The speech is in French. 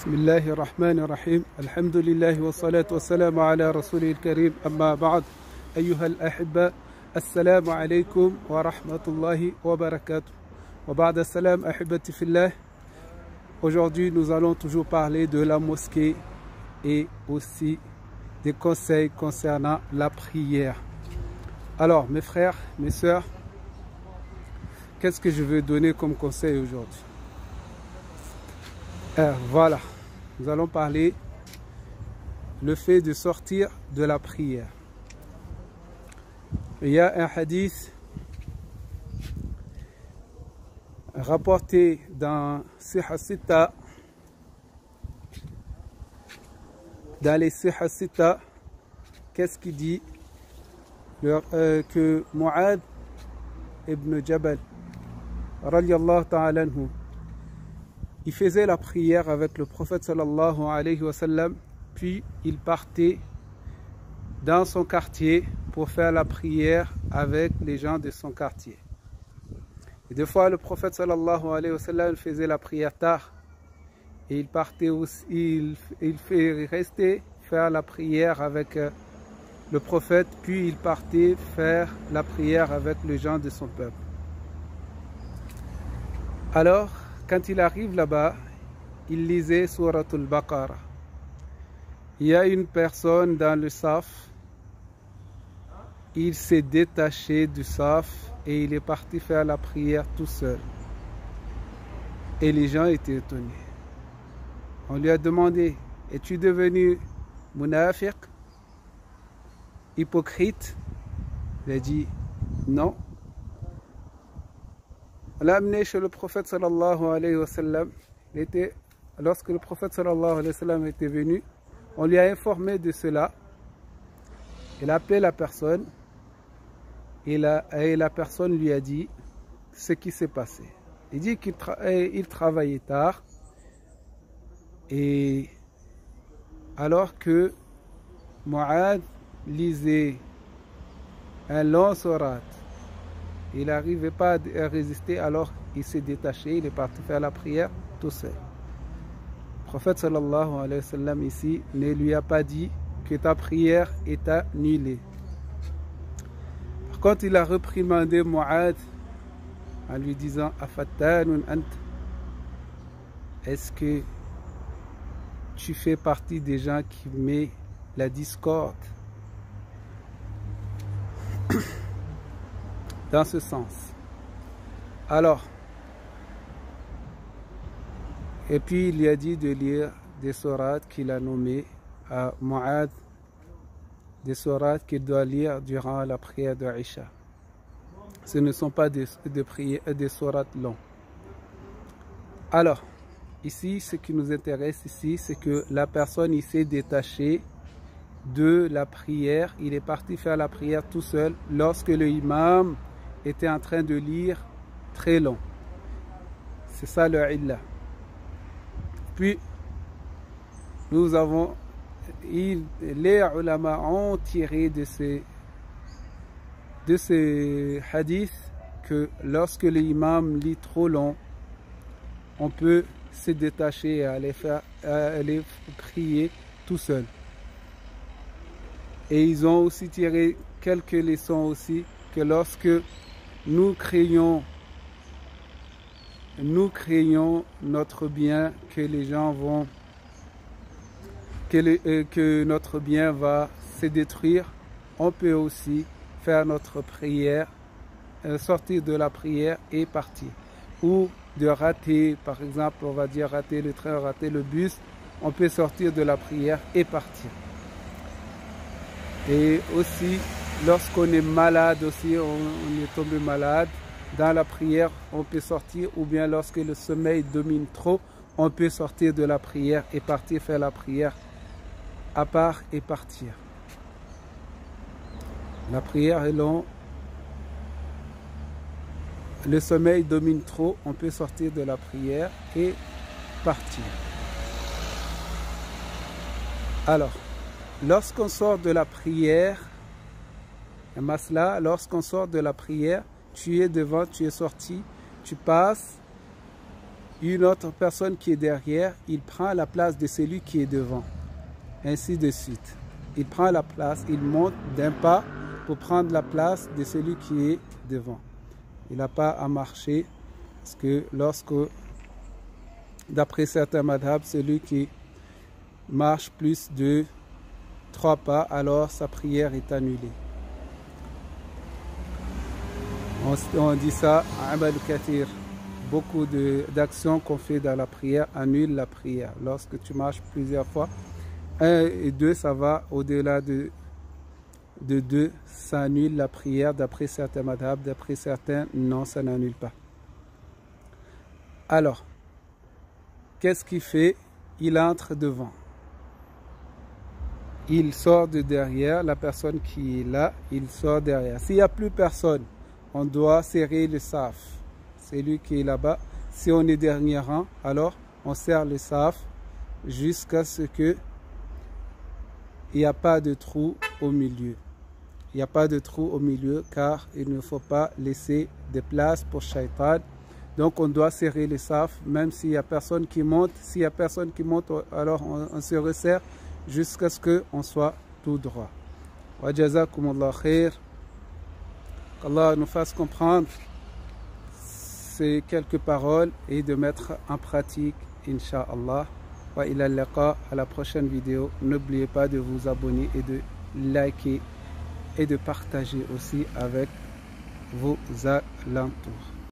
بسم الله الرحمن الرحيم الحمد لله والصلاة والسلام على رسوله الكريم أما بعد أيها الأحبة السلام عليكم ورحمة الله وبركاته وبعد السلام أحبتي في الله. Aujourd'hui nous allons toujours parler de la mosquée et aussi des conseils concernant la prière. Alors mes frères, mes sœurs, qu'est-ce que je veux donner comme conseil aujourd'hui? Voilà, nous allons parler le fait de sortir de la prière. Il y a un hadith rapporté dans Sihah Sita, dans les Sihah Sita, qu'est-ce qu'il dit? Que Mu'adh ibn Jabal, radiallahu ta'ala anhu, il faisait la prière avec le prophète sallallahu alayhi wa sallam, puis il partait dans son quartier pour faire la prière avec les gens de son quartier. Et des fois, le prophète sallallahu alayhi wa sallam faisait la prière tard et il partait aussi, il fait rester faire la prière avec le prophète, puis il partait faire la prière avec les gens de son peuple. Alors, quand il arrive là-bas, il lisait Suratul Baqarah. Il y a une personne dans le saf, il s'est détaché du saf et il est parti faire la prière tout seul. Et les gens étaient étonnés. On lui a demandé, es-tu devenu munafiq, hypocrite? Il a dit, non. On l'a amené chez le prophète sallallahu alayhi wa sallam. Lorsque le prophète sallallahu alayhi wa sallam était venu, on lui a informé de cela. Il a appelé la personne et la personne lui a dit ce qui s'est passé. Il dit qu'il travaillait tard et alors que Mu'adh lisait un long surat, il n'arrivait pas à résister, alors il s'est détaché, il est parti faire la prière tout seul. Le prophète sallallahu alayhi wa sallam ici ne lui a pas dit que ta prière est annulée. Par contre, il a réprimandé Mu'adh en lui disant Afattanun ant, est-ce que tu fais partie des gens qui mettent la discorde? Dans ce sens. Alors, et puis il lui a dit de lire des sourates qu'il a nommées à Mu'adh, des sourates qu'il doit lire durant la prière de Isha. Ce ne sont pas des sourates longs. Alors, ici, ce qui nous intéresse ici, c'est que la personne il s'est détachée de la prière, il est parti faire la prière tout seul lorsque le imam était en train de lire très long. C'est ça le illa. Puis les ulama ont tiré de ces hadiths que lorsque l'imam lit trop long, on peut se détacher et aller prier tout seul. Et ils ont aussi tiré quelques leçons aussi, que lorsque nous craignons notre bien, que les gens vont, que notre bien va se détruire, on peut aussi faire notre prière, sortir de la prière et partir. Ou de rater, par exemple, on va dire rater le train, rater le bus, on peut sortir de la prière et partir. Et aussi, lorsqu'on est malade aussi, on est tombé malade, dans la prière, on peut sortir, ou bien lorsque le sommeil domine trop, on peut sortir de la prière et partir faire la prière à part et partir. La prière est longue, le sommeil domine trop, on peut sortir de la prière et partir. Alors, lorsqu'on sort de la prière, lorsqu'on sort de la prière, tu es devant, tu es sorti, tu passes une autre personne qui est derrière, il prend la place de celui qui est devant. Ainsi de suite. Il prend la place, il monte d'un pas pour prendre la place de celui qui est devant. Il n'a pas à marcher parce que lorsque, d'après certains madhab, celui qui marche plus de 3 pas, alors sa prière est annulée. On dit ça, amal kathir. Beaucoup d'actions qu'on fait dans la prière annulent la prière. Lorsque tu marches plusieurs fois, 1 et 2, ça va au-delà de 2, ça annule la prière d'après certains madhab, d'après certains, non, ça n'annule pas. Alors, qu'est-ce qu'il fait? Il entre devant. Il sort de derrière, la personne qui est là, il sort derrière. S'il n'y a plus personne, on doit serrer le saf. C'est lui qui est là-bas. Si on est dernier rang, alors on serre le saf jusqu'à ce que il n'y a pas de trou au milieu. Il n'y a pas de trou au milieu car il ne faut pas laisser de place pour Shaitan. Donc on doit serrer le saf même s'il n'y a personne qui monte. S'il n'y a personne qui monte, alors on se resserre jusqu'à ce qu'on soit tout droit. Wa jazakumullah khair. Qu'Allah nous fasse comprendre ces quelques paroles et de mettre en pratique, Inch'Allah. Wa ila liqa, à la prochaine vidéo. N'oubliez pas de vous abonner et de liker et de partager aussi avec vos alentours.